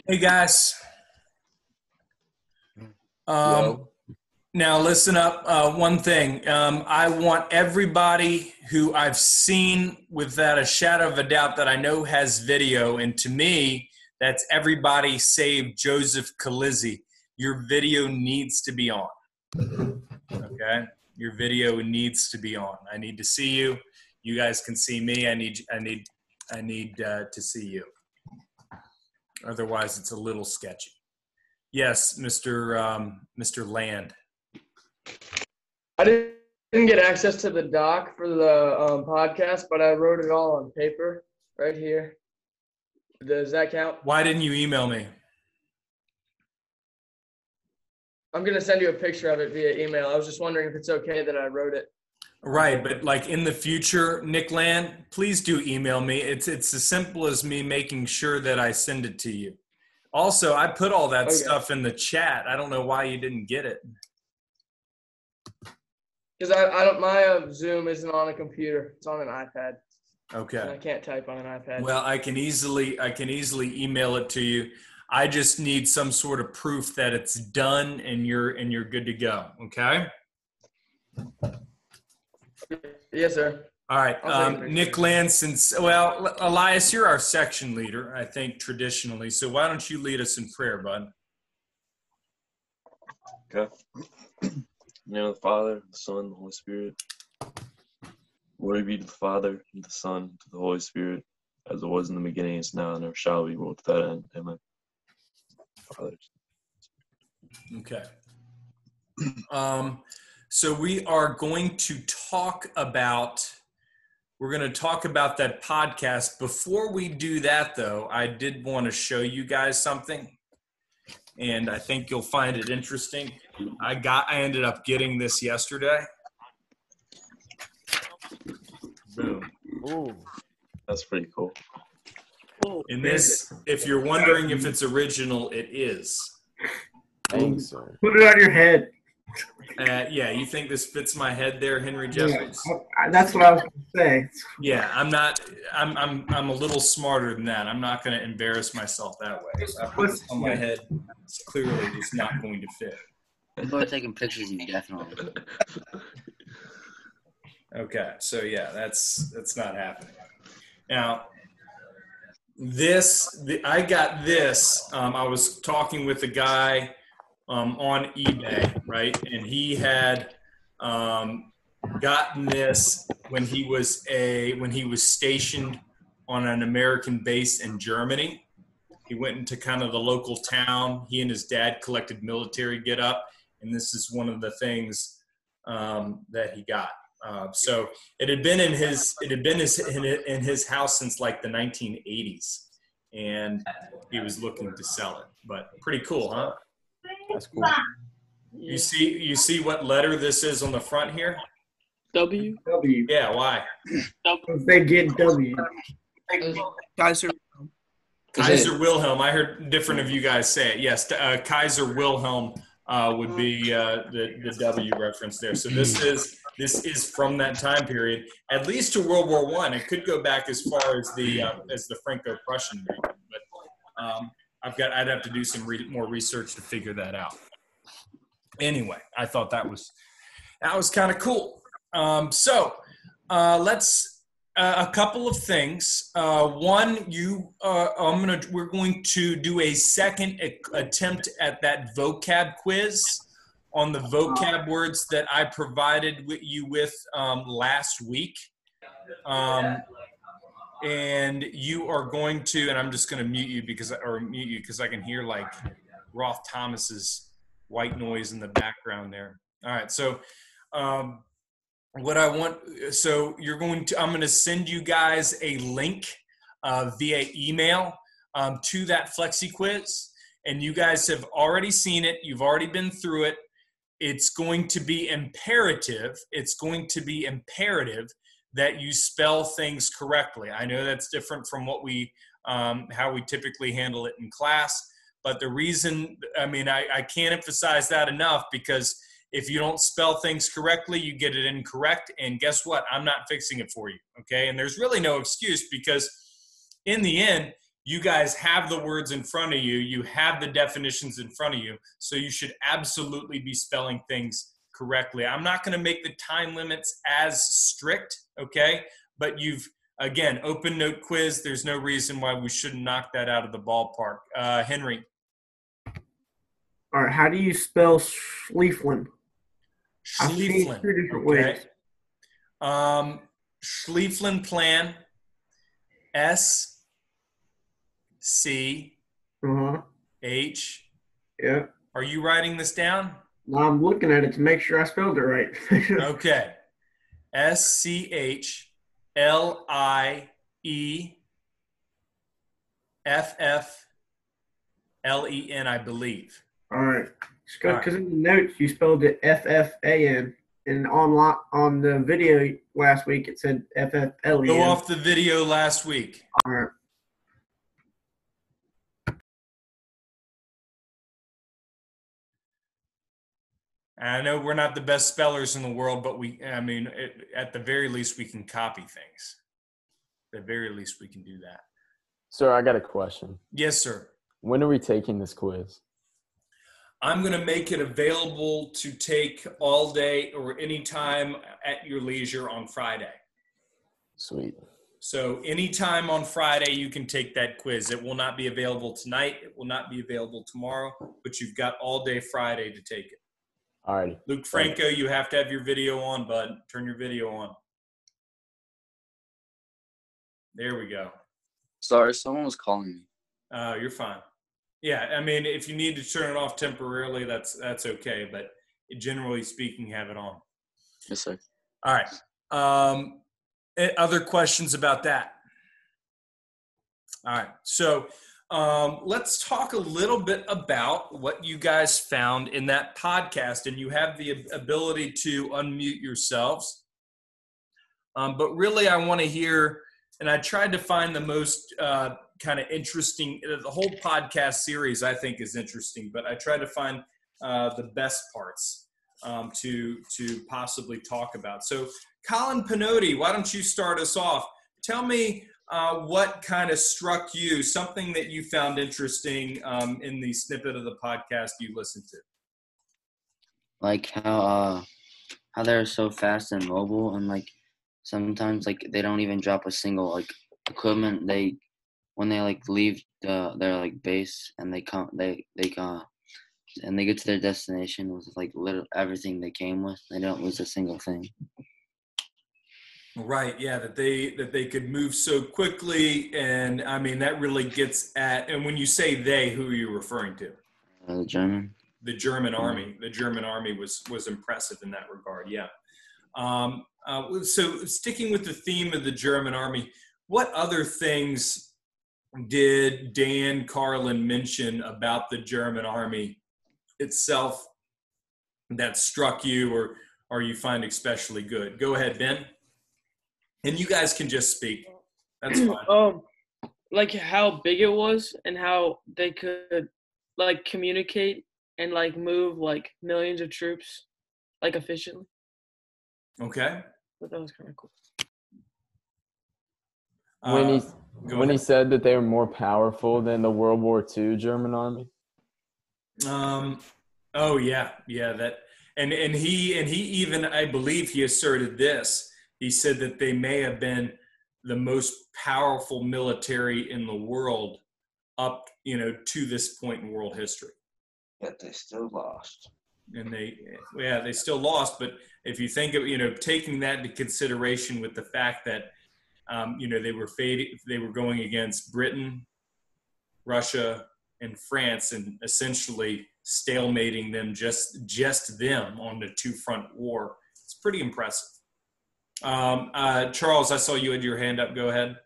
Hey guys. Um, Yo, Now listen up. One thing. I want everybody who I've seen without a shadow of a doubt that I know has video, and to me, that's everybody save Joseph Calizzi. Your video needs to be on. Okay, your video needs to be on. I need to see you. You guys can see me. I need to see you. Otherwise, it's a little sketchy. Yes, Mr. Land. I didn't get access to the doc for the podcast, but I wrote it all on paper right here. Does that count? Why didn't you email me? I'm going to send you a picture of it via email. I was just wondering if it's okay that I wrote it. Right, but like in the future, Nick Land, please do email me. It's as simple as me making sure that I send it to you. Also, I put all that stuff in the chat. I don't know why you didn't get it. Because I don't. My Zoom isn't on a computer. It's on an iPad. Okay. And I can't type on an iPad. Well, I can easily email it to you. I just need some sort of proof that it's done and you're good to go. Okay. Yes, sir. All right. Nick Land, Elias, you're our section leader, I think, traditionally. So why don't you lead us in prayer, bud? okay. In the name of the Father, the Son, and the Holy Spirit. Glory be to the Father, and the Son, to the Holy Spirit, as it was in the beginning, is now, and ever shall be, world without end. Amen. Father. Okay. So we are going to talk about that podcast. Before we do that, though, I did want to show you guys something, and I think you'll find it interesting. I ended up getting this yesterday. Boom. Ooh. That's pretty cool. And this, if you're wondering if it's original, it is. Thanks, sir. Put it on your head. Yeah, you think this fits my head there, Henry Jeffries? Yeah, that's what I was going to say. Yeah, I'm not. I'm a little smarter than that. I'm not going to embarrass myself that way. I put this on my head. It's clearly just not going to fit. People are taking pictures of you, definitely. Okay, so yeah, that's not happening. Now, I got this. I was talking with a guy on eBay, right? And he had gotten this when he was stationed on an American base in Germany. He went into kind of the local town. He and his dad collected military get up, and this is one of the things that he got. So it had been in his house since like the 1980s, and he was looking to sell it. But pretty cool, huh? That's cool. You see what letter this is on the front here? W. W. Yeah, why? They get W. Kaiser. Kaiser Wilhelm. I heard different of you guys say it. Yes, Kaiser Wilhelm would be the W reference there. So this is from that time period, at least to World War I. It could go back as far as the Franco-Prussian region, but I'd have to do some more research to figure that out. Anyway, I thought that was kind of cool. So let's a couple of things. One, we're going to do a second attempt at that vocab quiz on the vocab words that I provided you with last week. And you are going to, and I'm just going to mute you because I can hear like Roth Thomas's white noise in the background there. All right. So, I'm going to send you guys a link via email to that Flexi quiz. And you guys have already seen it. You've already been through it. It's going to be imperative. That you spell things correctly. I know that's different from what how we typically handle it in class, but the reason, I can't emphasize that enough, because if you don't spell things correctly, you get it incorrect, and guess what? I'm not fixing it for you, okay? And there's really no excuse, because in the end, you guys have the words in front of you. You have the definitions in front of you. So you should absolutely be spelling things correctly. I'm not going to make the time limits as strict, okay? But you've, again, open note quiz. There's no reason why we shouldn't knock that out of the ballpark. Henry. All right, how do you spell Schlieflin? Schlieflin. Two different Okay. ways. Schlieflin plan. S-C-H. Yeah. Are you writing this down? Now I'm looking at it to make sure I spelled it right. Okay. Schliefflen, I believe. All right. Because in the notes you spelled it Ffan, and on the video last week it said Fflen. Go off the video last week. All right. I know we're not the best spellers in the world, but at the very least, we can copy things. At the very least, we can do that. Sir, I got a question. Yes, sir. When are we taking this quiz? I'm going to make it available to take all day or any time at your leisure on Friday. Sweet. So anytime on Friday, you can take that quiz. It will not be available tonight. It will not be available tomorrow, but you've got all day Friday to take it. All righty. Luke Franco, you have to have your video on, bud. Turn your video on. There we go. Sorry, someone was calling me. You're fine. Yeah, I mean, if you need to turn it off temporarily, that's okay. But generally speaking, have it on. Yes, sir. All right. Other questions about that? All right. So let's talk a little bit about what you guys found in that podcast. And you have the ability to unmute yourselves. But really, I want to hear, and I tried to find the most kind of interesting, the whole podcast series I think is interesting, but I tried to find the best parts to possibly talk about. So Colin Pinotti, why don't you start us off? Tell me what kind of struck you, something that you found interesting in the snippet of the podcast you listened to. Like how they're so fast and mobile, and like sometimes like they don't even drop a single like equipment. When they like leave their like base and they get to their destination with like everything they came with. They don't lose a single thing. Right. Yeah. That they could move so quickly. And I mean, that really gets at, and when you say they, who are you referring to? The German Army. The German Army was impressive in that regard. Yeah. So sticking with the theme of the German Army, what other things did Dan Carlin mention about the German Army itself that struck you or you find especially good? Go ahead, Ben. And you guys can just speak. That's fine. Like how big it was and how they could like communicate and like move like millions of troops like efficiently. Okay. But that was kind of cool. When he said that they were more powerful than the World War II German army. Oh yeah. That and he even, I believe he asserted this. He said that they may have been the most powerful military in the world up, to this point in world history. But they still lost. And they still lost. But if you think of, taking that into consideration with the fact that, they were going against Britain, Russia, and France, and essentially stalemating them, just them on the two-front war. It's pretty impressive. Charles, I saw you had your hand up. Go ahead.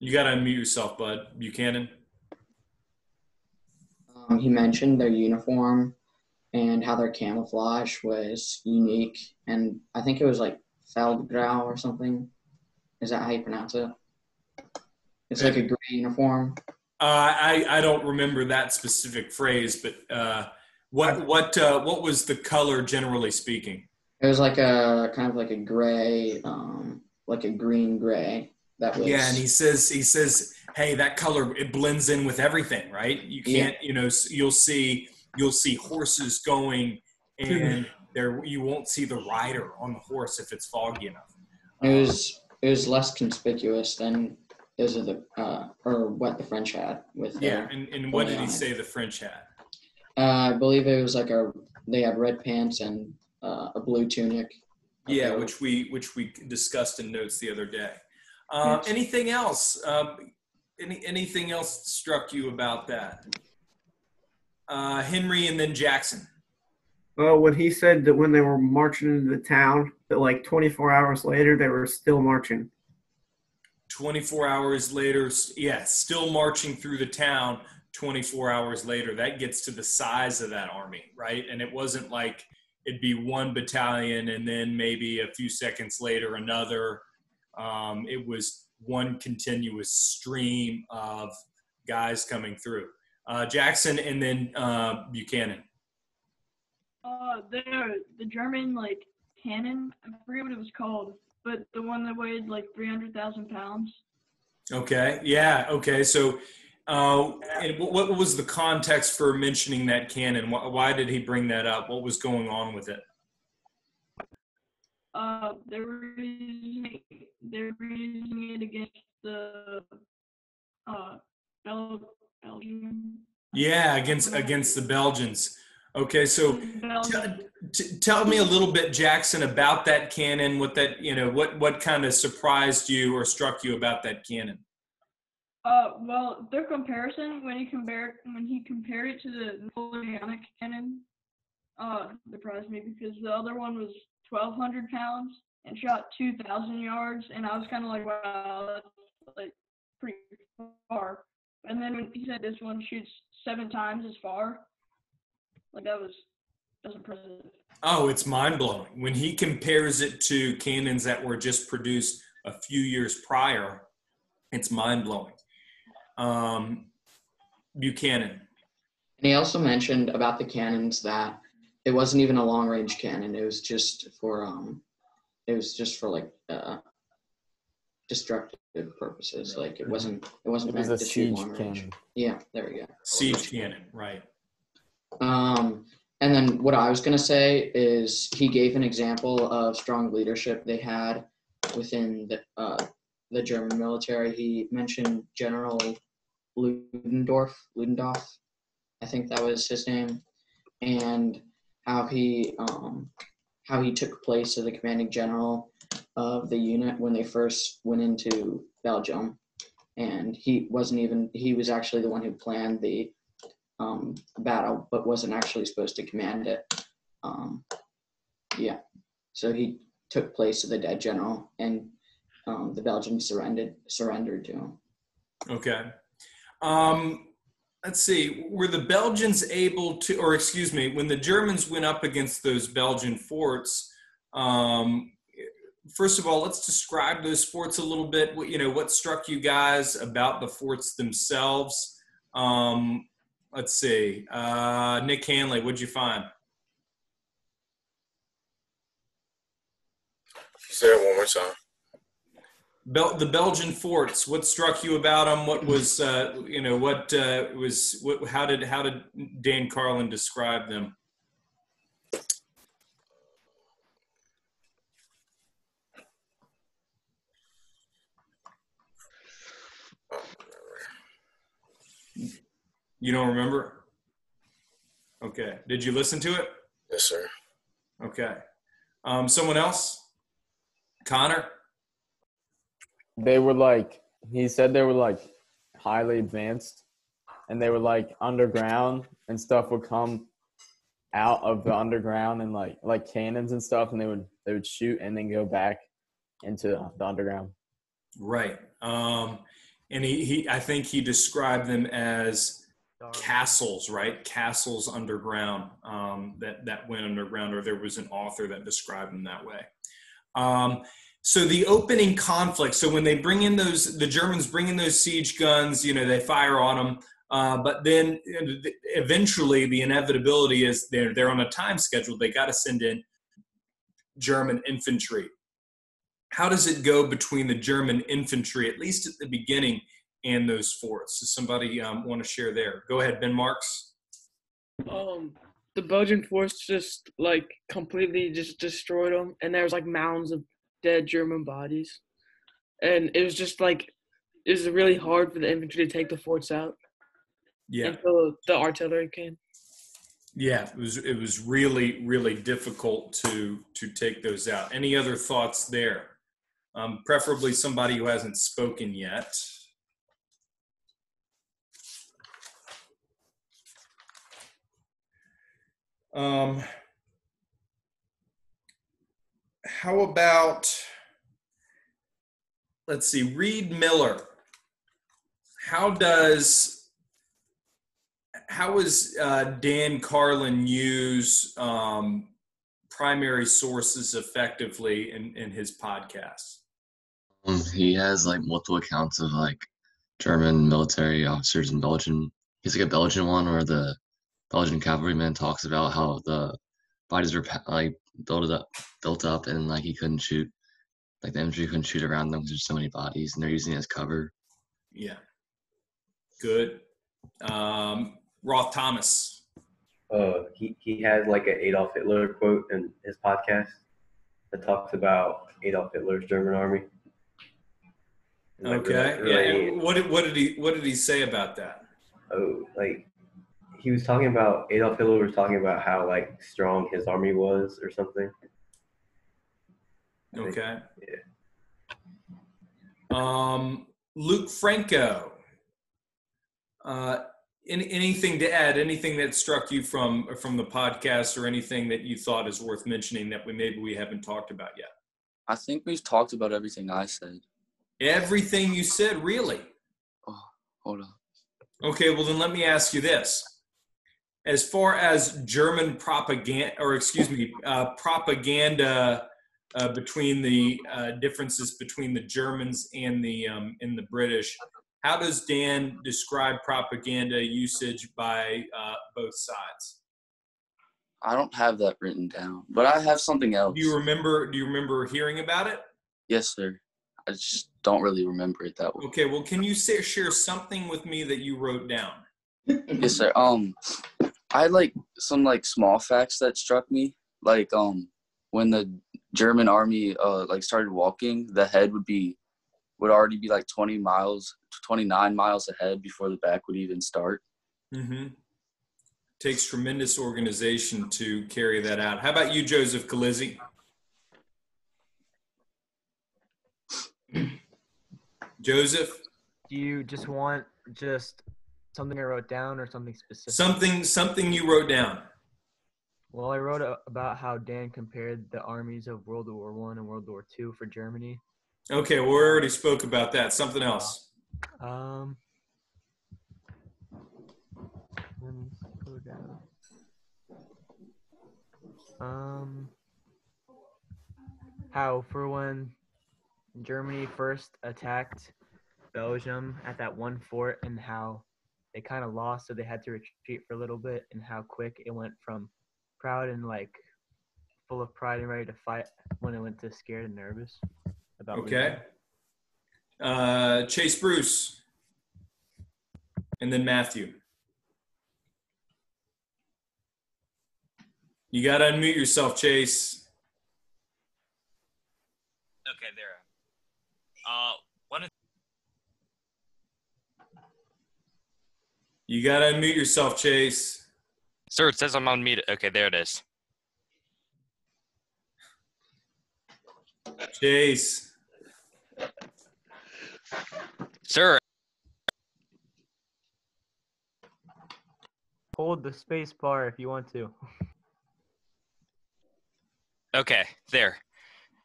You got to unmute yourself, bud. Buchanan. He mentioned their uniform and how their camouflage was unique, and I think it was like Feldgrau or something. Is that how you pronounce it? It's like a gray uniform. I don't remember that specific phrase, but what was the color generally speaking? It was like a kind of like a gray, like a green gray. that was. Yeah, and he says, hey, that color, it blends in with everything, right? You can't, you'll see horses going, and you won't see the rider on the horse if it's foggy enough. It was less conspicuous than those of the or what the French had with. And what did he say the French had? I believe it was like they had red pants and a blue tunic. Yeah, which we discussed in notes the other day. Anything else? Anything else struck you about that? Henry and then Jackson. Well, when he said that when they were marching into the town, that like 24 hours later they were still marching. 24 hours later, still marching through the town. 24 hours later, that gets to the size of that army, right? And it wasn't like it'd be one battalion and then maybe a few seconds later another. It was one continuous stream of guys coming through. Jackson and then Buchanan. The German cannon, I forget what it was called, but the one that weighed 300,000 pounds. Okay. Yeah. Okay. So, and what was the context for mentioning that cannon? Why did he bring that up? What was going on with it? They were using it against the Belgium. Yeah, against the Belgians. Okay, so tell me a little bit, Jackson, about that cannon. What that what kind of surprised you or struck you about that cannon? Well, their comparison when he compared it to the Napoleonic cannon, surprised me because the other one was 1,200 pounds and shot 2,000 yards, and I was kind of like, wow, that's pretty far. And then when he said this one shoots 7 times as far, that's impressive. Oh, it's mind-blowing. When he compares it to cannons that were just produced a few years prior, it's mind-blowing. Buchanan. And he also mentioned about the cannons that it wasn't even a long-range cannon. It was just for destructive purposes. It wasn't meant to shoot long range. Yeah, there we go. Siege cannon, right. And then what I was going to say is he gave an example of strong leadership they had within the German military. He mentioned General Ludendorff, I think that was his name, and how he took place as the commanding general of the unit when they first went into Belgium, and he was actually the one who planned the battle, but wasn't actually supposed to command it. So he took place of the dead general, and the Belgians surrendered to him. Okay. Let's see. Were the Belgians able to, or excuse me, when the Germans went up against those Belgian forts? First of all, let's describe those forts a little bit. What struck you guys about the forts themselves? Let's see. Nick Hanley, what'd you find? Say it one more time. The Belgian forts. What struck you about them? What was, how did Dan Carlin describe them? You don't remember? Okay. Did you listen to it? Yes, sir. Okay. Someone else? Connor? They were he said they were highly advanced, and they were underground, and stuff would come out of the underground, and like cannons and stuff, and they would shoot and then go back into the underground. Right. And I think he described them as castles, right? Castles underground, that went underground, or there was an author that described them that way. So the opening conflict, so when they the Germans bring in those siege guns, they fire on them, but then eventually the inevitability is they're on a time schedule. They got to send in German infantry. how does it go between the German infantry, at least at the beginning, and those forts? Does somebody want to share there? Go ahead, Ben Marks. The Belgian force just like completely just destroyed them, and there was like mounds of dead German bodies, and it was just like it was really hard for the infantry to take the forts out. Yeah. Until the artillery came. Yeah, it was really, really difficult to take those out. Any other thoughts there? Preferably somebody who hasn't spoken yet. How about, let's see, Reed Miller. How is Dan Carlin use primary sources effectively in his podcast? He has like multiple accounts of like German military officers in Belgium. He's like a Belgian one where the Belgian cavalryman talks about how the bodies were like built up and like he couldn't shoot, like the infantry couldn't shoot around them because there's so many bodies and they're using it as cover. Yeah. Good. Roth Thomas. He has like an Adolf Hitler quote in his podcast that talks about Adolf Hitler's German army. Okay. Really, yeah. What did he say about that? Oh, like he was talking about Adolf Hitler was talking about how like strong his army was or something. Okay. Yeah. Luke Franco. Anything to add? Anything that struck you from the podcast, or anything that you thought is worth mentioning that we haven't talked about yet? I think we've talked about everything I said. Everything you said, really? Oh, hold on. Okay, well then let me ask you this: as far as German propaganda, propaganda between the differences between the Germans and the British. How does Dan describe propaganda usage by both sides? I don't have that written down, but I have something else. Do you remember hearing about it? Yes, sir. I just don't really remember it that well. Okay, well, can you share something with me that you wrote down? Yes, sir. I had like some like small facts that struck me. Like when the German army like started walking, the head would already be like 29 miles ahead before the back would even start. Mm-hmm. Takes tremendous organization to carry that out. How about you, Joseph Calizzi? Joseph? Do you just want something I wrote down or something specific? Something you wrote down. Well, I wrote about how Dan compared the armies of World War I and World War II for Germany. Okay, well, we already spoke about that. Something else. Let me go down. How for when Germany first attacked Belgium at that one fort, and how they kind of lost, so they had to retreat for a little bit, and how quick it went from proud and like full of pride and ready to fight when it went to scared and nervous about okay Chase Bruce, and then Matthew. You got to unmute yourself, Chase. Okay, there. You got to unmute yourself, Chase. Sir, it says I'm unmuted. Okay, there it is. Chase. Sir. Hold the space bar if you want to. Okay, there.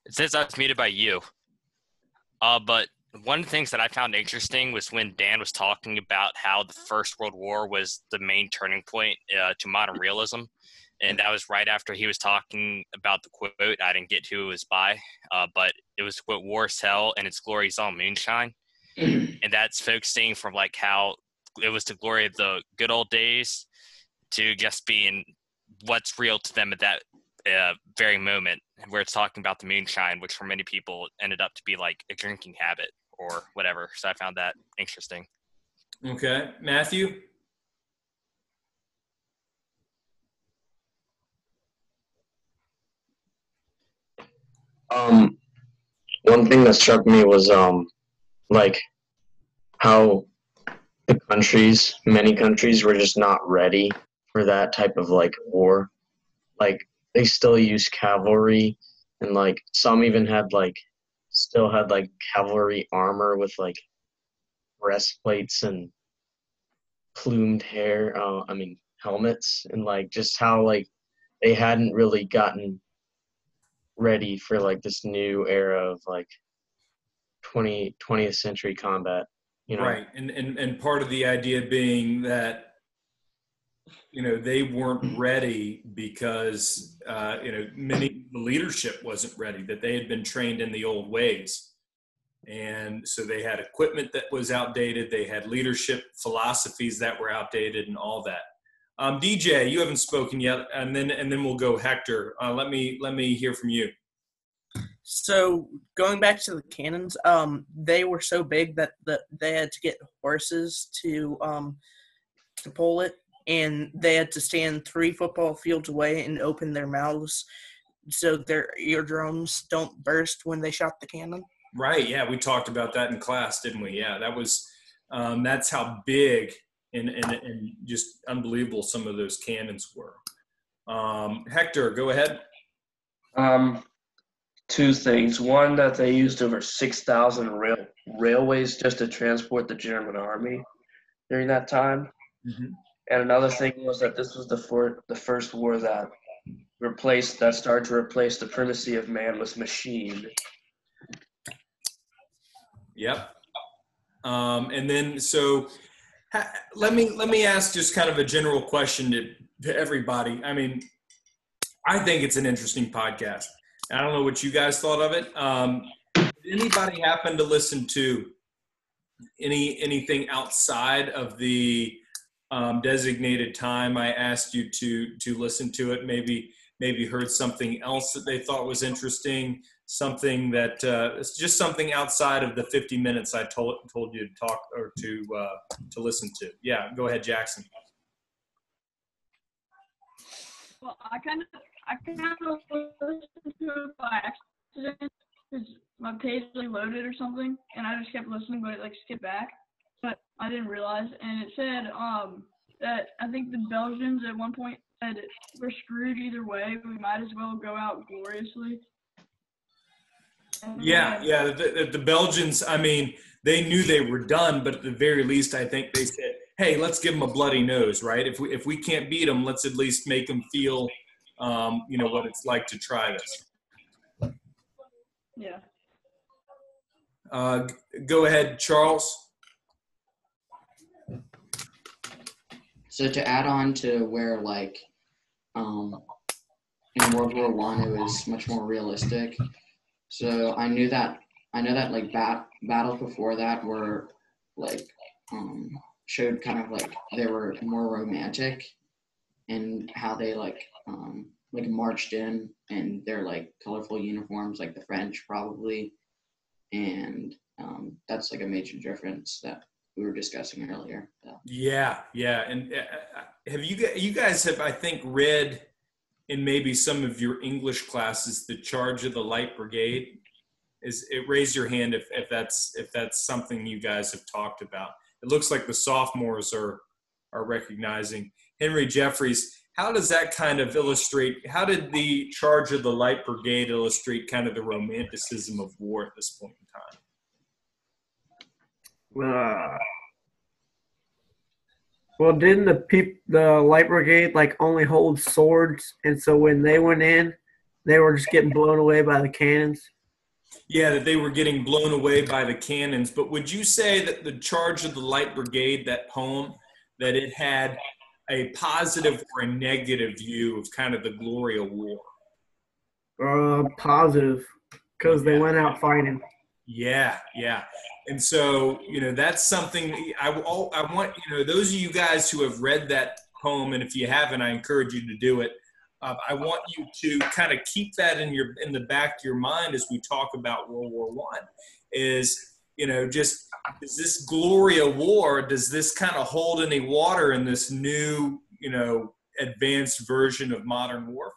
It says I was muted by you. But one of the things that I found interesting was when Dan was talking about how the First World War was the main turning point to modern realism. And that was right after he was talking about the quote. I didn't get who it was by, but it was quote, "War is hell and its glory is all moonshine." And that's focusing from like how it was the glory of the good old days to just being what's real to them at that very moment where it's talking about the moonshine, which for many people ended up to be like a drinking habit or whatever. So I found that interesting. Okay. Matthew? One thing that struck me was like how many countries were just not ready for that type of like war. Like they still use cavalry, and like some even had like still had like cavalry armor with like breastplates and plumed hair. Helmets, and like just how like they hadn't really gotten ready for like this new era of like 20th century combat, you know. Right. And part of the idea being that, they weren't ready because, the leadership wasn't ready, that they had been trained in the old ways. And so they had equipment that was outdated. They had leadership philosophies that were outdated and all that. DJ, you haven't spoken yet, and then we'll go Hector. Let me hear from you. So going back to the cannons, they were so big that they had to get horses to pull it, and they had to stand 3 football fields away and open their mouths so their eardrums don't burst when they shot the cannon. Right. Yeah, we talked about that in class, didn't we? Yeah, that was that's how big and just unbelievable some of those cannons were. Hector, go ahead. 2 things. One, that they used over 6,000 railways just to transport the German army during that time. Mm-hmm. And another thing was that this was the first war that started to replace the primacy of man with machine. Yep. And then so let me ask just kind of a general question to everybody. I mean, I think it's an interesting podcast. I don't know what you guys thought of it. Did anybody happen to listen to anything outside of the designated time I asked you to listen to it? Maybe heard something else that they thought was interesting, something that it's just something outside of the 50 minutes I told you to talk or to listen to. Yeah, go ahead, Jackson. Well, I kind of listened to it by accident because my page loaded or something, and I just kept listening, but it skipped back. But I didn't realize, and it said that I think the Belgians at one point said we're screwed either way. We might as well go out gloriously. Yeah. The Belgians, I mean, they knew they were done, but at the very least, I think they said, hey, let's give them a bloody nose, right? If we can't beat them, let's at least make them feel, what it's like to try this. Yeah. Go ahead, Charles. So to add on to where in World War I it was much more realistic. So I know that battles before that were showed kind of they were more romantic and how they marched in and their colorful uniforms, like the French probably, and that's a major difference that we were discussing earlier. So. Yeah, and have you guys have I think read in maybe some of your English classes the Charge of the Light Brigade? Raise your hand if that's something you guys have talked about. It looks like the sophomores are recognizing. Henry Jeffries, how does that kind of illustrate, how did the Charge of the Light Brigade illustrate kind of the romanticism of war at this point in time? Well, didn't the Light Brigade only hold swords, and so when they went in, they were just getting blown away by the cannons? Yeah, that they were getting blown away by the cannons. But would you say that the Charge of the Light Brigade, that poem, that it had a positive or a negative view of kind of the glory of war? Positive, because they went out fighting. Yeah. And so, that's something I want, those of you guys who have read that poem, and if you haven't, I encourage you to do it. I want you to kind of keep that in the back of your mind as we talk about World War I. Is, just is this glory of war? Does this kind of hold any water in this new, advanced version of modern warfare?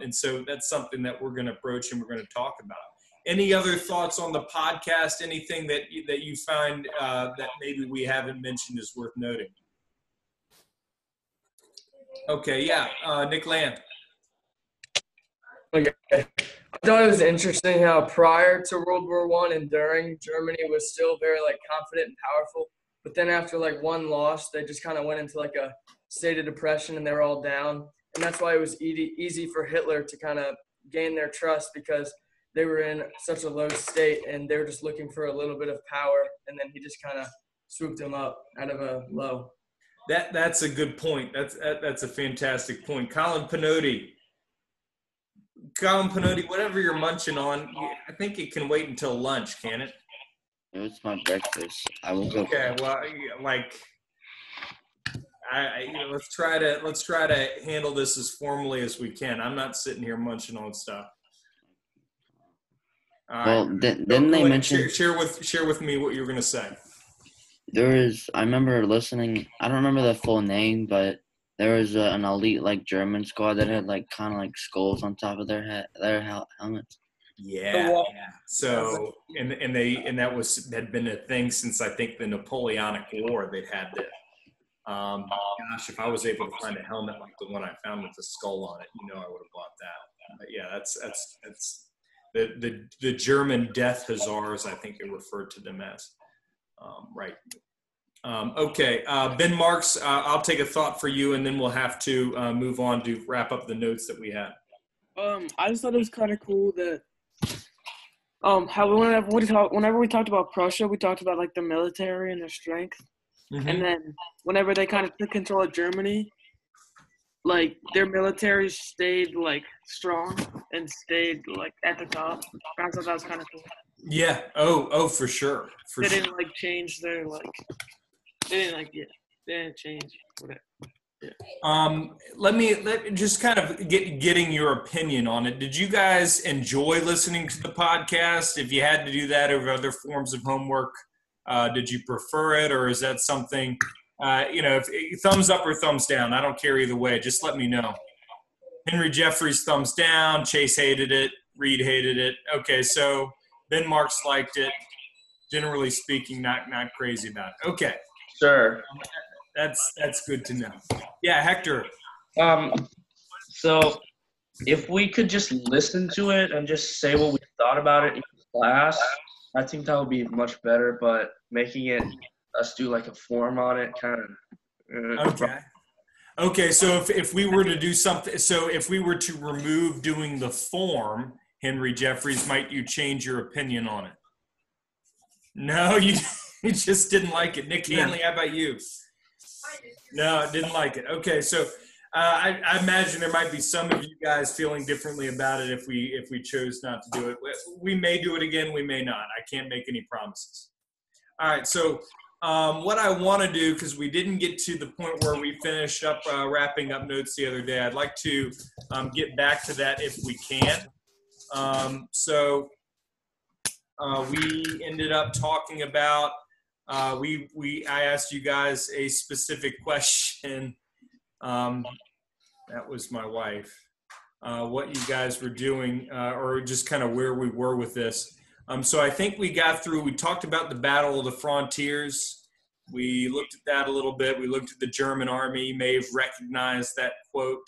And so that's something that we're going to approach and we're going to talk about. Any other thoughts on the podcast? Anything that you find that maybe we haven't mentioned is worth noting? Okay, yeah, Nick Land. Okay. I thought it was interesting how prior to World War I and during, Germany was still very confident and powerful. But then after one loss, they just kind of went into a state of depression and they were all down. And that's why it was easy for Hitler to kind of gain their trust, because they were in such a low state and they were just looking for a little bit of power. And then he just kind of swooped them up out of a low. That's a good point. That's a fantastic point. Colin Pinotti, whatever you're munching on, I think it can wait until lunch, can it? It's my breakfast. I will go. Okay, well, let's try to handle this as formally as we can. I'm not sitting here munching on stuff. Well, didn't they mention? Share with me what you were going to say. I remember listening. I don't remember the full name, but there was an elite German squad that had kind of skulls on top of their helmets. Yeah. So and that had been a thing since I think the Napoleonic War. They'd had that. Gosh, if I was able to find a helmet like the one I found with the skull on it, I would have bought that. But yeah, that's the German Death Hussars, I think they referred to them as. Right. Okay, Ben Marks, I'll take a thought for you, and then we'll have to move on to wrap up the notes that we had. I just thought it was kind of cool that how whenever we talked about Prussia, we talked about the military and their strength, and then whenever they kind of took control of Germany, their military stayed strong and stayed at the top. I thought that was kind of cool. Yeah. Oh, for sure. They didn't change their They didn't change whatever. Yeah. Let me just kind of getting your opinion on it. Did you guys enjoy listening to the podcast? If you had to do that over other forms of homework, did you prefer it, or is that something? If thumbs up or thumbs down, I don't care either way. Just let me know. Henry Jeffries thumbs down. Chase hated it. Reed hated it. Okay, so Ben Marks liked it. Generally speaking, not crazy about it. Okay. Sure. That's good to know. Yeah, Hector. So if we could just listen to it and just say what we thought about it in class, I think that would be much better. But making us do a form on it kind of. Okay. So if we were to do something, so if we were to remove doing the form, Henry Jeffries, might you change your opinion on it? No, you just didn't like it. Nick Hanley, how about you? No, didn't like it. Okay, so I imagine there might be some of you guys feeling differently about it if we chose not to do it. We may do it again, we may not. I can't make any promises. All right, so what I want to do, because we didn't get to the point where we finished up wrapping up notes the other day, I'd like to get back to that if we can. We ended up talking about I asked you guys a specific question. That was my wife. What you guys were doing, or just kind of where we were with this. So I think we got through. We talked about the Battle of the Frontiers. We looked at that a little bit. We looked at the German army. You may have recognized that quote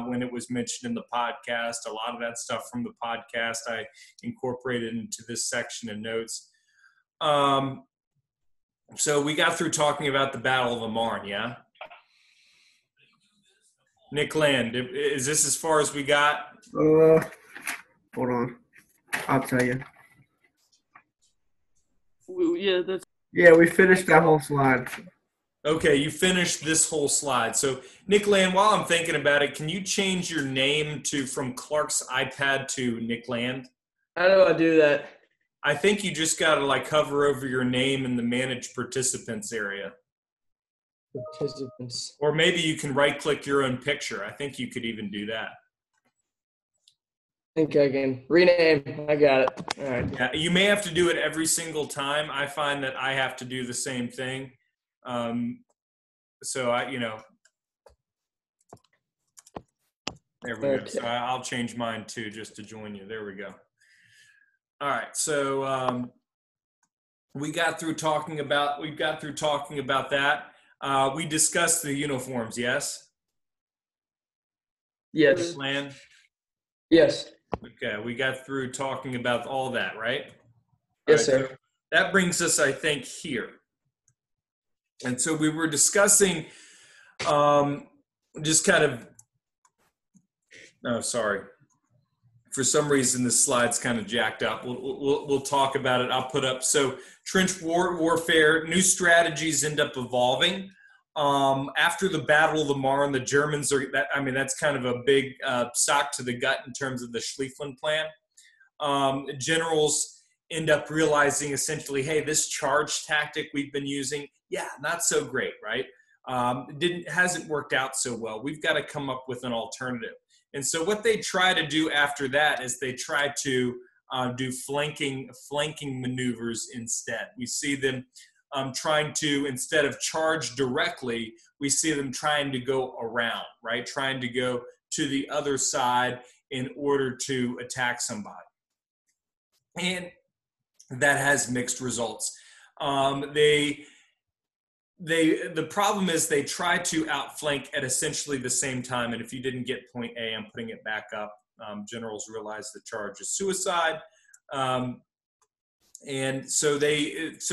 when it was mentioned in the podcast. A lot of that stuff from the podcast I incorporated into this section of notes. So we got through talking about the Battle of the Marne, yeah? Nick Land, is this as far as we got? Hold on. I'll tell you. Yeah, we finished that whole slide. Okay, you finished this whole slide. So, Nick Land, while I'm thinking about it, can you change your name from Clark's iPad to Nick Land? How do I do that? I think you just got to hover over your name in the manage participants area. Participants. Or maybe you can right-click your own picture. I think you could even do that. I think I can rename. I got it. All right. Yeah, you may have to do it every single time. I find that I have to do the same thing. So there we go. So I'll change mine too, just to join you. There we go. All right. So we got through talking about that. We discussed the uniforms. Yes. Yes. Plan. Yes. Okay, we got through talking about all that, right? Yes, All right, sir. so that brings us, I think, here. And so we were discussing just kind of, oh, sorry. For some reason, this slide's kind of jacked up. We'll talk about it. I'll put up. So trench warfare, new strategies end up evolving. After the Battle of the Marne, the Germans that's kind of a big sock to the gut in terms of the Schlieffen plan. Generals end up realizing essentially, hey, this charge tactic we've been using, not so great, right? Hasn't worked out so well. We've got to come up with an alternative. And so what they try to do after that is they try to do flanking maneuvers instead. We see them trying to, instead of charge directly, we see them trying to go around, right? Trying to go to the other side in order to attack somebody. And that has mixed results. The problem is they try to outflank at essentially the same time. And if you didn't get point A, I'm putting it back up. Generals realize the charge is suicide. And so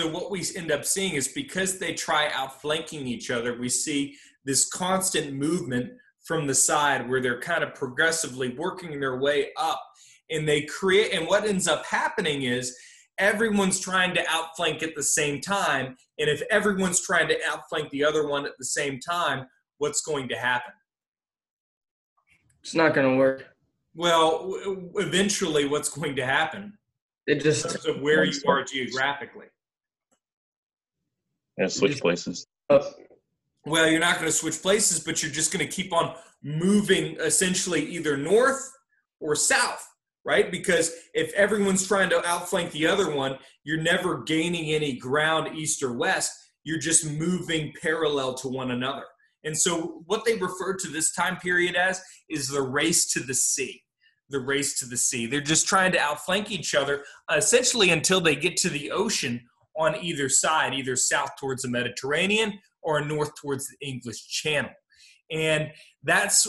what we end up seeing is because they try outflanking each other, we see this constant movement from the side where they're kind of progressively working their way up. And and what ends up happening is everyone's trying to outflank at the same time. And if everyone's trying to outflank the other one at the same time, what's going to happen? It's not going to work. Well, eventually what's going to happen? It just in terms of where you are geographically. And switch places. Well, you're not going to switch places, but you're just going to keep on moving essentially either north or south, right? Because if everyone's trying to outflank the other one, you're never gaining any ground east or west. You're just moving parallel to one another. And so what they refer to this time period as is the race to the sea. The race to the sea. They're just trying to outflank each other essentially until they get to the ocean on either side, either south towards the Mediterranean or north towards the English Channel. And that's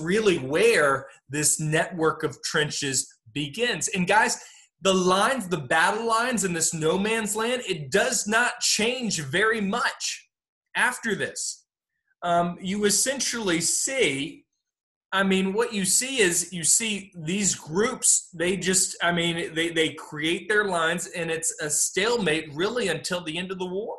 really where this network of trenches begins. And guys, the battle lines in this no man's land, it does not change very much after this. You essentially see, what you see is these groups, they create their lines and it's a stalemate really until the end of the war.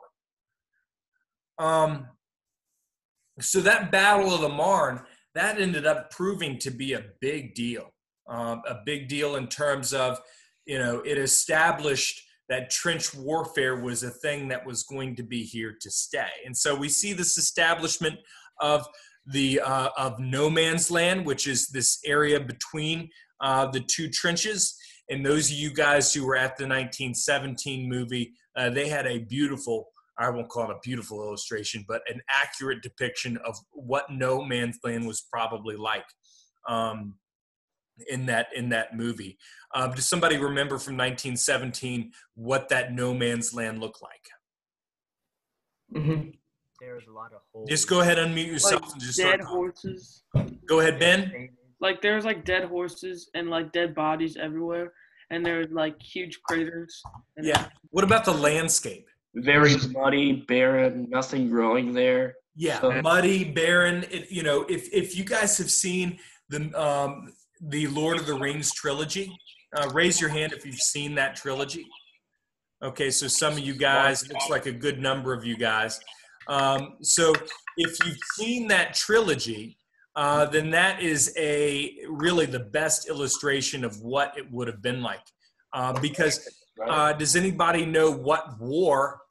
So that Battle of the Marne, that ended up proving to be a big deal in terms of, it established that trench warfare was a thing that was going to be here to stay. And so we see this establishment of of no man's land, which is this area between the two trenches. And those of you guys who were at the 1917 movie, they had a beautiful, I won't call it a beautiful illustration, but an accurate depiction of what no man's land was probably like in that movie. Does somebody remember from 1917 what that no man's land looked like? Mm-hmm. There was a lot of holes. Just go ahead, unmute yourself, and just dead start horses. Go ahead, Ben. Like there's dead horses and dead bodies everywhere, and there's huge craters. Yeah. What about the landscape? Very muddy, barren, nothing growing there. Yeah, so muddy, barren. If you guys have seen the Lord of the Rings trilogy, raise your hand if you've seen that trilogy. Okay, so some of you guys, looks like a good number of you guys. So if you've seen that trilogy, then that is really the best illustration of what it would have been like. Because does anybody know what war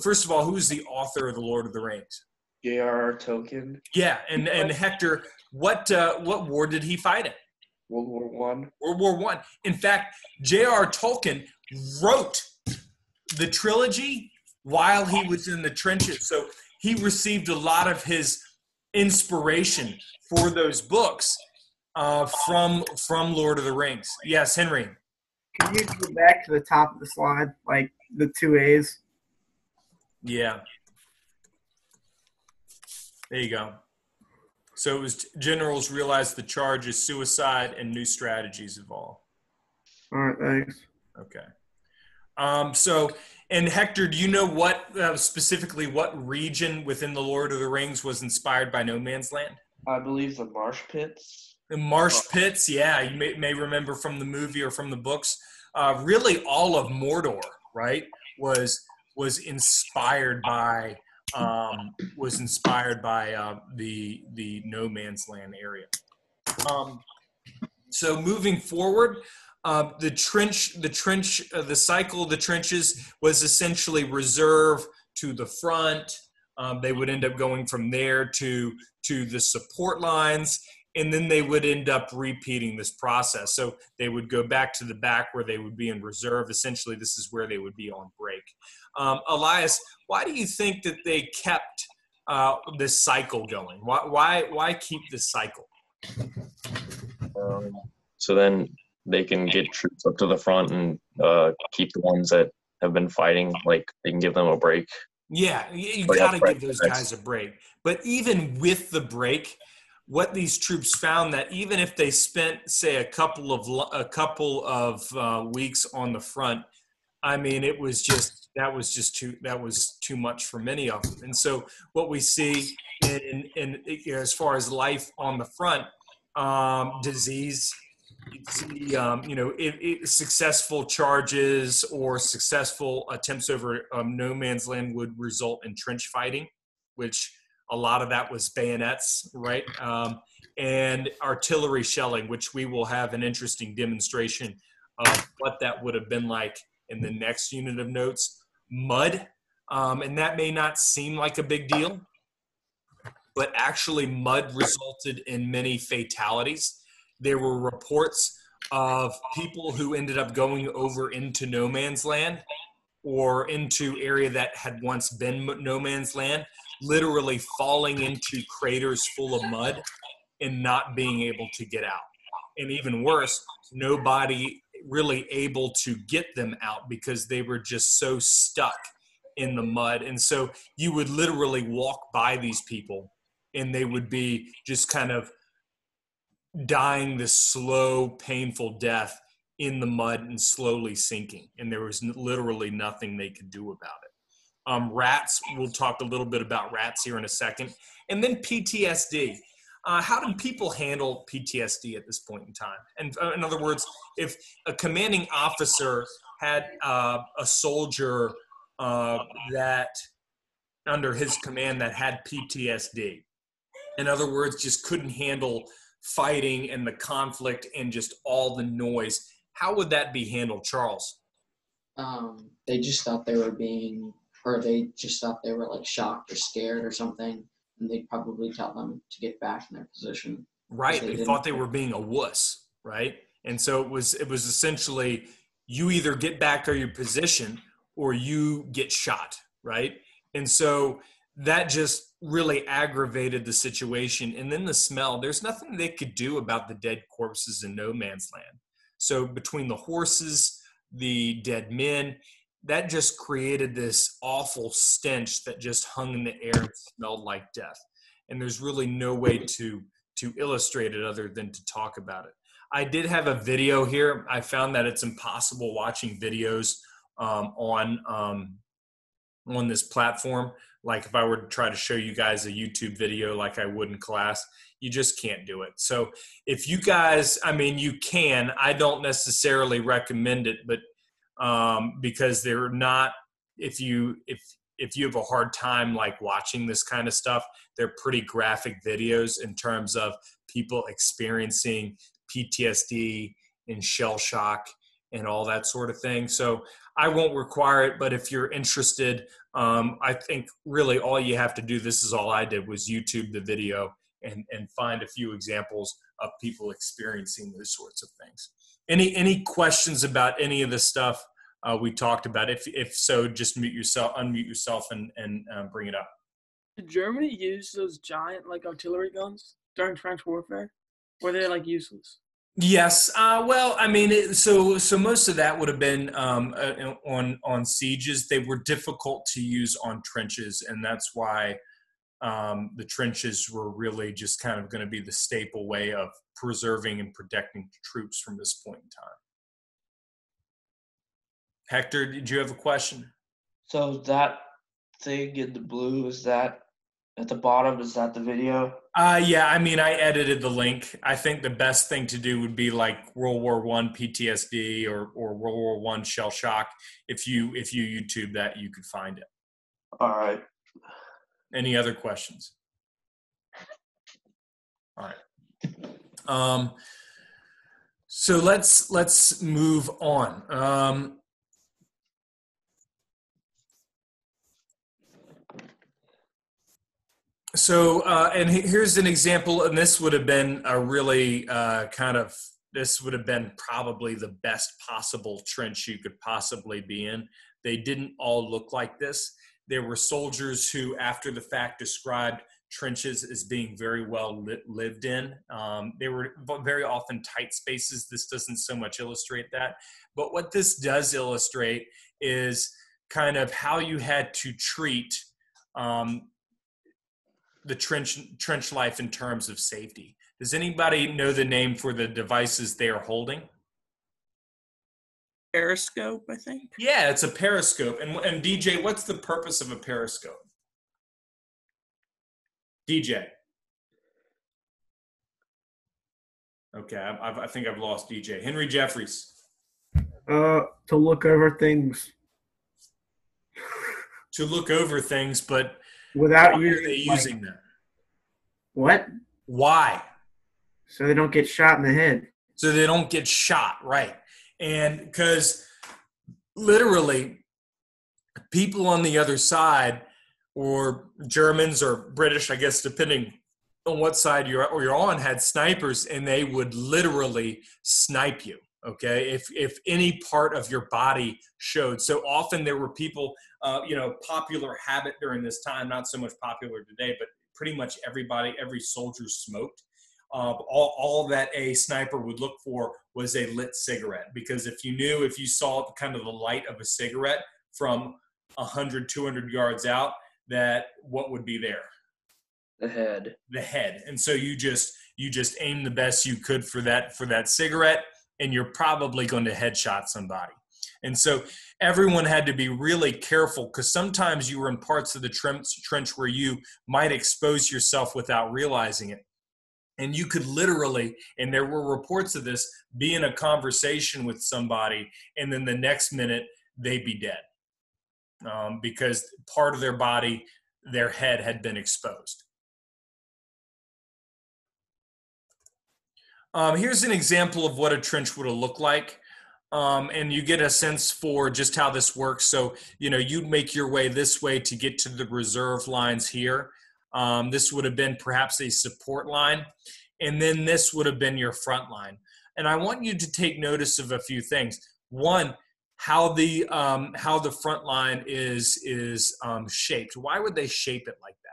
First of all, who's the author of the Lord of the Rings? J.R.R. Tolkien. Yeah, and Hector, what war did he fight in? World War One. World War One. In fact, J.R.R. Tolkien wrote the trilogy while he was in the trenches. So he received a lot of his inspiration for those books from Lord of the Rings. Yes, Henry. Can you go back to the top of the slide, like the 2 A's? Yeah. There you go. So it was generals realized the charge is suicide and new strategies evolve. All right, thanks. Okay. And Hector, do you know what specifically what region within the Lord of the Rings was inspired by No Man's Land? I believe the Marsh Pits. The Marsh Pits, yeah, you may remember from the movie or from the books. Really, all of Mordor, right, was inspired by the No Man's Land area. So moving forward, the cycle of the trenches was essentially reserve to the front. They would end up going from there to the support lines, and then they would end up repeating this process. So they would go back to the back where they would be in reserve. Essentially, this is where they would be on break. Elias, why do you think that they kept this cycle going? Why keep this cycle? So then they can get troops up to the front and keep the ones that have been fighting, like they can give them a break. Yeah, you got to give those guys a break. But even with the break, what these troops found that even if they spent, say, a couple of weeks on the front, I mean, that was too much for many of them. And so what we see in as far as life on the front, disease. You see, successful charges or successful attempts over no man's land would result in trench fighting, which a lot of that was bayonets, right? And artillery shelling, which we will have an interesting demonstration of what that would have been like in the next unit of notes. Mud, and that may not seem like a big deal, but actually mud resulted in many fatalities. There were reports of people who ended up going over into no man's land or into area that had once been no man's land, literally falling into craters full of mud and not being able to get out. And even worse, nobody really able to get them out because they were just so stuck in the mud. And so you would literally walk by these people and they would be just kind of dying this slow, painful death in the mud and slowly sinking. And there was literally nothing they could do about it. Rats, we'll talk a little bit about rats here in a second. And then PTSD. How do people handle PTSD at this point in time? And in other words, if a commanding officer had a soldier that under his command that had PTSD, in other words, just couldn't handle fighting and the conflict and just all the noise, how would that be handled, Charles? They just thought they were they just thought they were like shocked or scared or something, and they'd probably tell them to get back in their position. Right, they thought they were being a wuss, right? And so it was essentially you either get back to your position or you get shot, right? And so that just really aggravated the situation. And then the smell, there's nothing they could do about the dead corpses in no man's land. So between the horses, the dead men, that just created this awful stench that just hung in the air and smelled like death. And there's really no way to illustrate it other than to talk about it. I did have a video here. I found that it's impossible watching videos on this platform. Like if I were to try to show you guys a YouTube video like I would in class, you just can't do it. So if you guys, I mean, you can, I don't necessarily recommend it, but because they're not, if you have a hard time like watching this kind of stuff, they're pretty graphic videos in terms of people experiencing PTSD and shell shock and all that sort of thing. So I won't require it, but if you're interested, I think really all you have to do, this is all I did, was YouTube the video and find a few examples of people experiencing those sorts of things. Any questions about any of the stuff we talked about? If so, just unmute yourself and bring it up. Did Germany use those giant like artillery guns during trench warfare? Or were they like useless? Yes. Well, I mean, so most of that would have been on sieges. They were difficult to use on trenches, and that's why the trenches were really just kind of going to be the staple way of preserving and protecting troops from this point in time. Hector, did you have a question? So that thing in the blue, is that at the bottom? Is that the video? Yeah, I mean, I edited the link. I think the best thing to do would be like World War I PTSD or World War I shell shock. If you YouTube that, you could find it. All right. Any other questions? All right. So let's move on. And here's an example, and this would have been a really this would have been probably the best possible trench you could possibly be in. They didn't all look like this. There were soldiers who, after the fact, described trenches as being very well lived in. They were very often tight spaces. This doesn't so much illustrate that. But what this does illustrate is kind of how you had to treat the trench life in terms of safety. Does anybody know the name for the devices they are holding? Periscope, I think. Yeah, it's a periscope. And DJ, what's the purpose of a periscope? DJ. Okay, I think I've lost DJ. Henry Jeffries. To look over things. To look over things, but without using them. What? Why? So they don't get shot in the head. So they don't get shot, right? And because literally people on the other side, or Germans or British, I guess, depending on what side you're on, had snipers, and they would literally snipe you. Okay, if any part of your body showed. So often there were people, popular habit during this time, not so much popular today, but pretty much every soldier smoked. All that a sniper would look for was a lit cigarette, because if you saw kind of the light of a cigarette from 100, 200 yards out, that what would be there? The head. And so you just aim the best you could for that cigarette, and you're probably going to headshot somebody. And so everyone had to be really careful, because sometimes you were in parts of the trench where you might expose yourself without realizing it. And you could literally, and there were reports of this, be in a conversation with somebody, and then the next minute they'd be dead, because part of their body, their head, had been exposed. Here's an example of what a trench would have looked like. And you get a sense for just how this works. So, you'd make your way this way to get to the reserve lines here. This would have been perhaps a support line. And then this would have been your front line. And I want you to take notice of a few things. One, how the front line is shaped. Why would they shape it like that?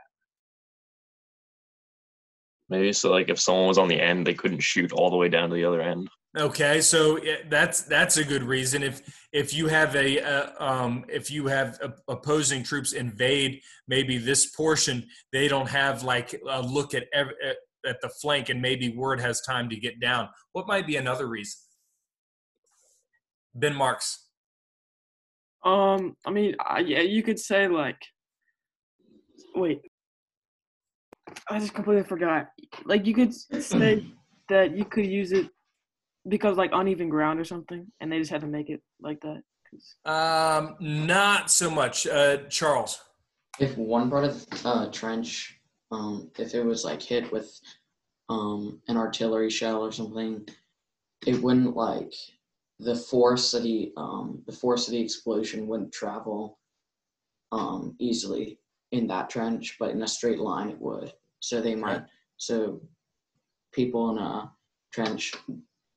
Maybe so, like, if someone was on the end, they couldn't shoot all the way down to the other end. Okay, so that's a good reason. If you have opposing troops invade maybe this portion, they don't have like a look at the flank, and maybe word has time to get down. What might be another reason? Ben Marks. I mean, yeah, you could say like, wait, I just completely forgot. Like, you could say that you could use it because like uneven ground or something, and they just had to make it like that. Not so much. Charles. If one part of the trench, if it was like hit with an artillery shell or something, it wouldn't like the force of the explosion wouldn't travel easily in that trench, but in a straight line it would. So so people in a trench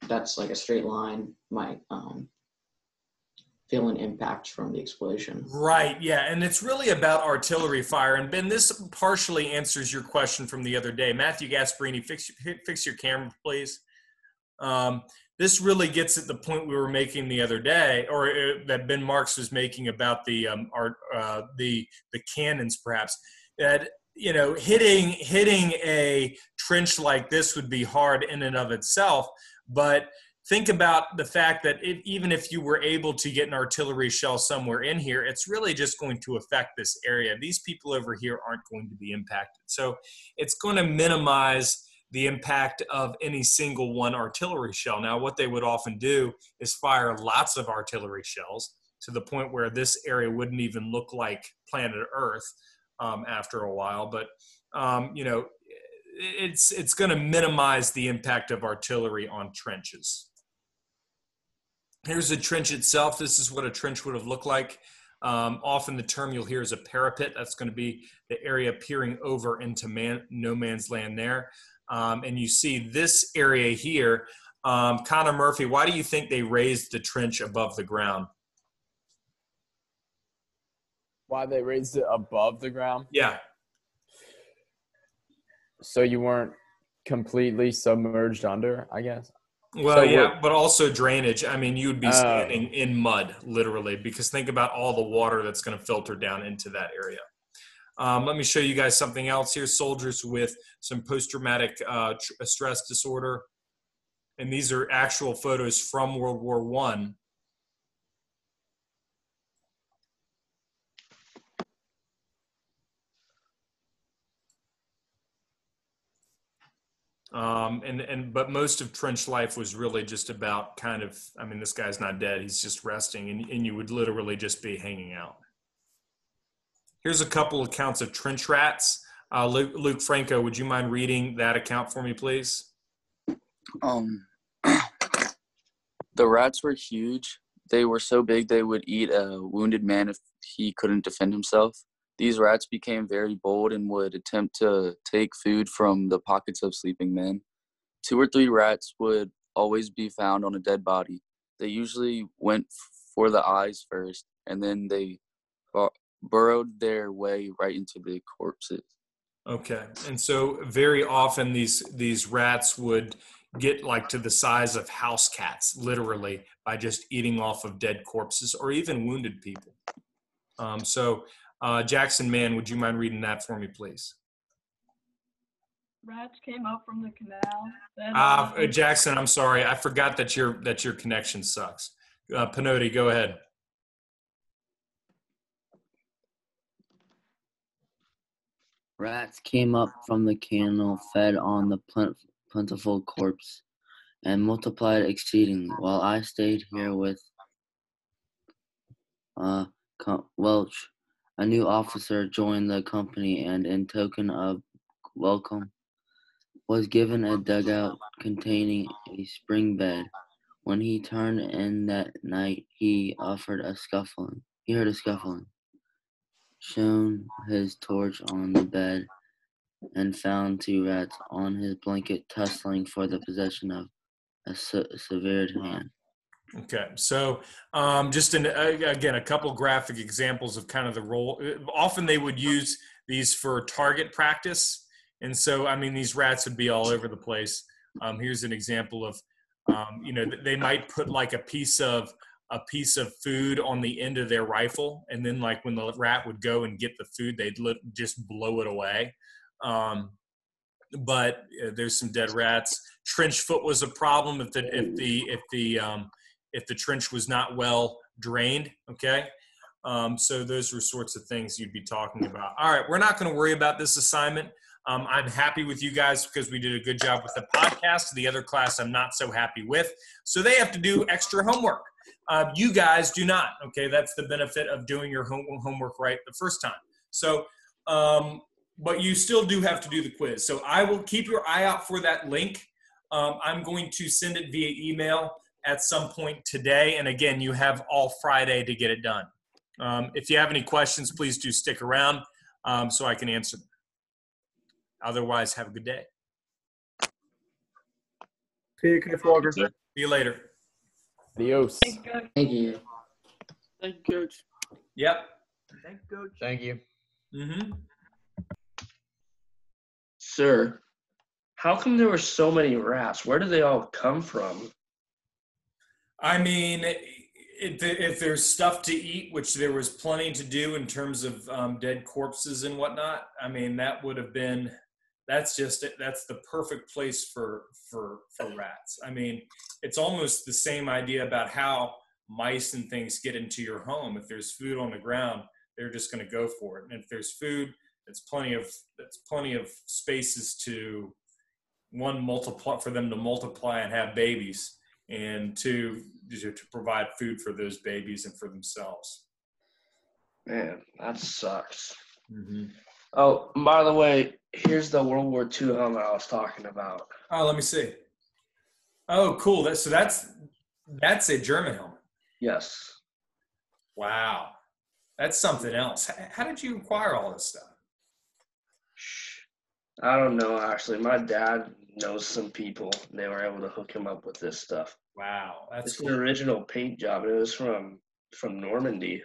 that's like a straight line might feel an impact from the explosion. Right, yeah, and it's really about artillery fire. And Ben, this partially answers your question from the other day. Matthew Gasparini, fix your camera, please. This really gets at the point we were making the other day, or that Ben Marks was making about the cannons, perhaps. That hitting a trench like this would be hard in and of itself, but think about the fact that even if you were able to get an artillery shell somewhere in here, it's really just going to affect this area. These people over here aren't going to be impacted. So it's going to minimize the impact of any single one artillery shell. Now, what they would often do is fire lots of artillery shells to the point where this area wouldn't even look like planet Earth after a while. But, it's going to minimize the impact of artillery on trenches. Here's the trench itself. This is what a trench would have looked like. Often the term you'll hear is a parapet. That's going to be the area peering over into no man's land there. And you see this area here. Connor Murphy, why do you think they raised the trench above the ground? Why they raised it above the ground? Yeah. So you weren't completely submerged under, I guess? Well, so yeah, but also drainage. I mean, you'd be standing in mud, literally, because think about all the water that's going to filter down into that area. Let me show you guys something else here. Soldiers with some post-traumatic stress disorder. And these are actual photos from World War I. But most of trench life was really just about this guy's not dead. He's just resting, and you would literally just be hanging out. Here's a couple accounts of trench rats. Luke Franco, would you mind reading that account for me, please? The rats were huge. They were so big they would eat a wounded man if he couldn't defend himself. These rats became very bold and would attempt to take food from the pockets of sleeping men. 2 or 3 rats would always be found on a dead body. They usually went for the eyes first, and then they burrowed their way right into the corpses. Okay, and so very often these rats would get like to the size of house cats, literally, by just eating off of dead corpses or even wounded people. Jackson Mann, would you mind reading that for me, please? Rats came up from the canal. Jackson, I'm sorry. I forgot that your connection sucks. Pinotti, go ahead. Rats came up from the canal, fed on the plentiful corpse, and multiplied exceedingly, while I stayed here with Welch. A new officer joined the company, and in token of welcome, was given a dugout containing a spring bed. When he turned in that night, he heard a scuffling. Shone his torch on the bed, and found 2 rats on his blanket tussling for the possession of a severed hand. Okay, so again, a couple graphic examples of kind of the role. Often they would use these for target practice, and so these rats would be all over the place. Here's an example of, they might put like a piece of food on the end of their rifle, and then like when the rat would go and get the food, they'd just blow it away. But there's some dead rats. Trench foot was a problem if the trench was not well drained. Okay, so those were sorts of things you'd be talking about. All right, we're not going to worry about this assignment. I'm happy with you guys because we did a good job with the podcast. The other class I'm not so happy with, so they have to do extra homework. You guys do not. Okay, that's the benefit of doing your homework right the first time. So, but you still do have to do the quiz. So I will keep your eye out for that link. I'm going to send it via email at some point today. And again, you have all Friday to get it done. If you have any questions, please do stick around so I can answer them. Otherwise, have a good day. See you, Coach Walker. See you later. Adios. Thank you. Thank you, Coach. Yep. Thank you, Coach. Thank you. Mm-hmm. Sir, how come there were so many rats? Where did they all come from? I mean, if there's stuff to eat, which there was plenty to do in terms of dead corpses and whatnot, I mean, that would have been, that's the perfect place for rats. I mean, it's almost the same idea about how mice and things get into your home. If there's food on the ground, they're just going to go for it. And if there's food, that's plenty of spaces to, one, multiply, for them to multiply and have babies, and two, to provide food for those babies and for themselves. Man, that sucks. Mm-hmm. Oh, by the way, here's the World War II helmet I was talking about. Oh, let me see. Oh, cool. That's a German helmet. Yes. Wow. That's something else. How did you acquire all this stuff? I don't know, actually. My dad knows some people, and they were able to hook him up with this stuff. Wow. That's It's an original paint job. It was from Normandy.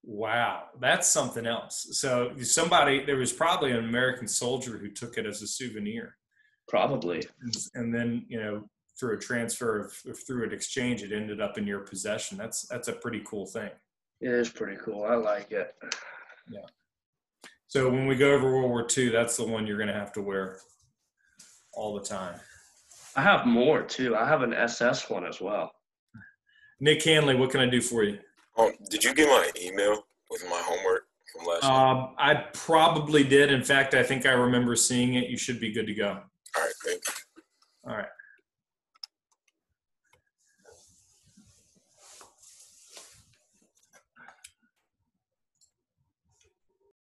Wow. That's something else. So there was probably an American soldier who took it as a souvenir. Probably. And then, through a transfer through an exchange, it ended up in your possession. That's a pretty cool thing. It is pretty cool. I like it. Yeah. So when we go over World War II, that's the one you're going to have to wear all the time. I have more, too. I have an SS one as well. Nick Hanley, what can I do for you? Did you get my email with my homework from last night? I probably did. In fact, I think I remember seeing it. You should be good to go. All right, thank you. All right.